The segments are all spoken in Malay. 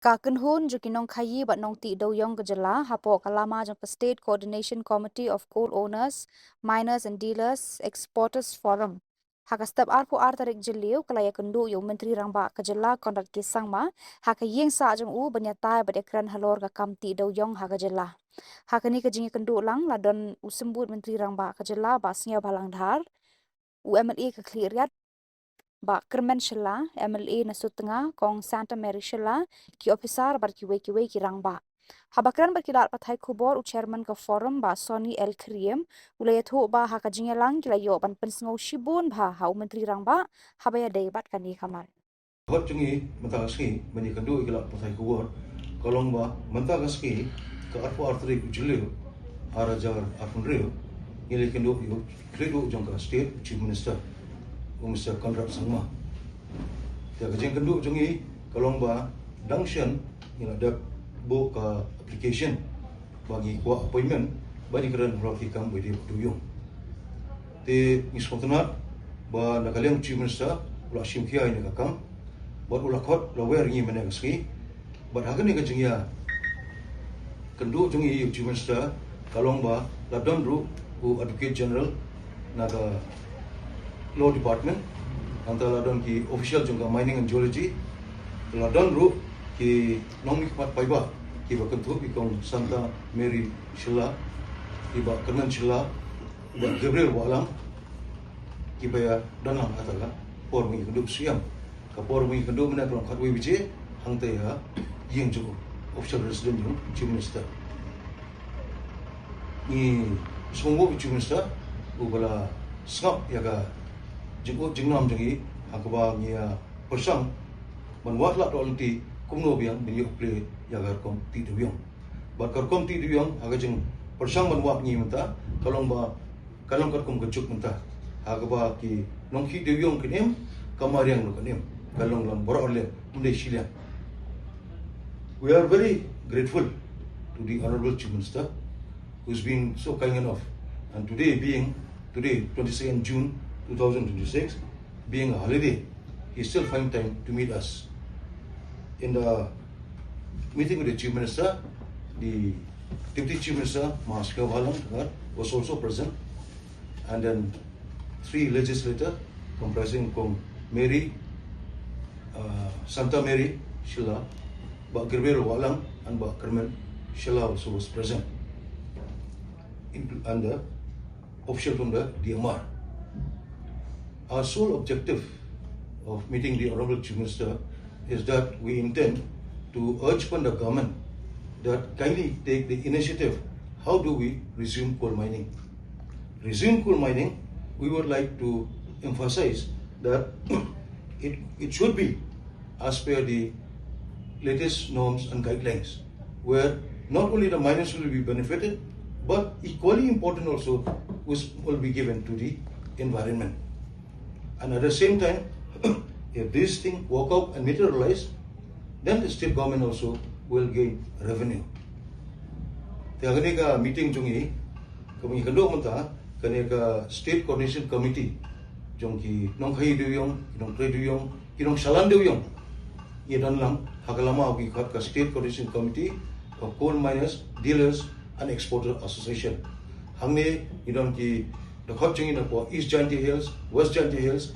Kynhun juki Nongkhaīi bat Nongtih Dewiong ke Jylla hapo kalama jang State Coordination Committee of Coal Owners, Miners and Dealers Exporters Forum. Haka step arpo tarik jeliu kala Iakynduh yung menteri rangba ke Jylla kondak kisang ma haka yeng sa jang banyatai bat ekran halor ka kamti Dewiong haka Jylla. Haka ni ke jing Iakynduh lang ladon usembut menteri rangba ke Jylla basnya balang dhar UMLE ke Khliryat ba Kermen Shilla, MLA Nasut Tengah, Kong Santa Mary Shilla, ki officer bar kiwe ki rangba. Habakran berkilat patai Khubor u chairman ke forum ba Sony El Kriem, ulayat ho ba haka jingelang kila yo ban pensengau shibun ba hau menteri rangba, habaya debat kani kamar. Hot jungi mentah ski bani Iakynduh ikilak patai Khubor, kolong ba mentah ski ke arpo arteri Jylla, arajar arfunreo, ngili Iakynduh yo kredo jangka state chief minister. Mr. Konrad Samla. Dia kerja Iakynduh jungi kalong ba dangsian yang ada buka application bagi kuat appointment bagi keran melakukan bagi Dewiong. Te miskontenat ba nakaliang chief minister ulah simkia ini kakang buat ulah kot lawer ni mana keski buat hakan ni kerja ya Iakynduh jungi chief minister kalong ba ladon ru advocate general naga Law Department antara ladon ki official jangka mining and geology ladon ru ki Markhmat paiba ki bakentu bikong Santa Mary Shilla ki ba Kynhun Shilla ba Gabriel walang ki baya danang atala por mi Iakynduh siam ka por mi Iakynduh mena kelong khatwe bije hangte ya yeng jo official resident yung chief minister ni semua chief minister ubala skap yaga jingnam jangi akaba ngia persang manwat la dolti kumno biang bini uple yagar kom ti Dewiong bakar kom ti Dewiong aga jing persang manwat ngi menta kalong ba kalong kar kom gejuk menta akaba ki Nongkhaīi Dewiong kenem kamariang no kenem kalong lang borole munde Shillong. We are very grateful to the honorable chief minister who's been so kind enough, and today 22nd June 2026, being a holiday, he still find time to meet us. In the meeting with the Chief Minister, the Deputy Chief Minister, Meghalaya, was also present, and then 3 legislators comprising Mary, Santa Mary Shilla, Gabriel Walang, and Kermen Shilla also was present, and the official from the DMR. Our sole objective of meeting the Honorable Chief Minister is that we intend to urge upon the government that kindly take the initiative. How do we resume coal mining? Resume coal mining, we would like to emphasize that it should be as per the latest norms and guidelines, where not only the miners will be benefited, but equally important also will be given to the environment. And at the same time, if this thing work out and materialize, then the state government also will gain revenue. Tiada ni ka meeting jungi, kami Iakynduh menta, kani ka State Coordination Committee, jungi Nongkhaīi Dewiong, Dewiong, Shalan Dewiong. Ia dan lang hakalama agi kat ka State Coordination Committee of Coal Miners, Dealers and Exporter Association. Hangne idon ki the jungi na po East Jaintia Hills, West Jaintia Hills,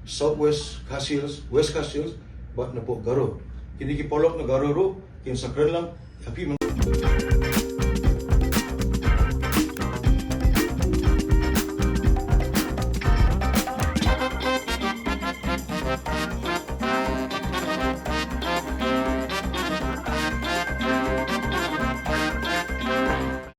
Southwest Khasi Hills, West Khasi Hills, but na po Garo. Kini ki polok na Garo ro, kin sakran lang, happy